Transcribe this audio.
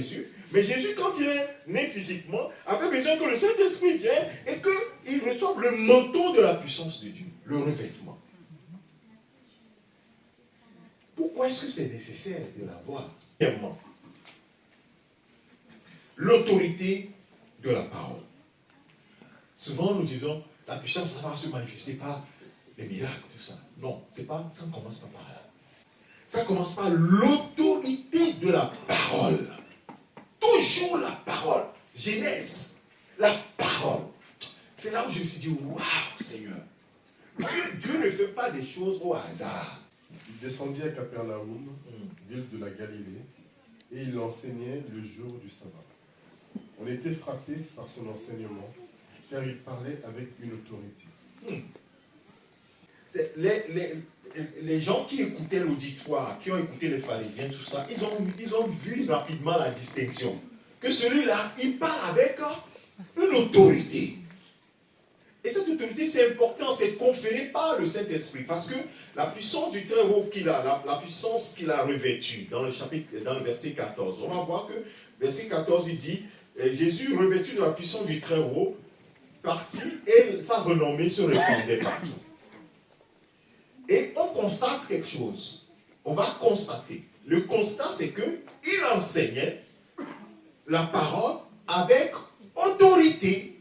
Jésus. Mais Jésus, quand il est né physiquement, avait besoin que le Saint-Esprit vienne et qu'il reçoive le manteau de la puissance de Dieu, le revêtement. Pourquoi est-ce que c'est nécessaire de l'avoir? Premièrement, l'autorité de la parole. Souvent, nous disons, la puissance, ça va se manifester par les miracles, tout ça. Non, ça ne commence pas par là. Ça commence par l'autorité de la parole. Toujours la parole. Genèse, la parole. C'est là où je me suis dit, waouh, Seigneur. Dieu ne fait pas des choses au hasard. Il descendit à Capernaum, ville de la Galilée, et il enseignait le jour du sabbat. On était frappé par son enseignement, car il parlait avec une autorité. Les gens qui écoutaient l'auditoire, qui ont écouté les pharisiens, tout ça, ils ont vu rapidement la distinction. Que celui-là, il parle avec une autorité. Et cette autorité, c'est important, c'est conféré par le Saint-Esprit. Parce que la puissance du Très-Haut qu'il a, la puissance qu'il a revêtue, dans le verset 14, on va voir que, verset 14, il dit, Jésus, revêtu de la puissance du Très-Haut, partit et sa renommée se répandait partout. Et on constate quelque chose. On va constater. Le constat, c'est qu'il enseignait la parole avec autorité.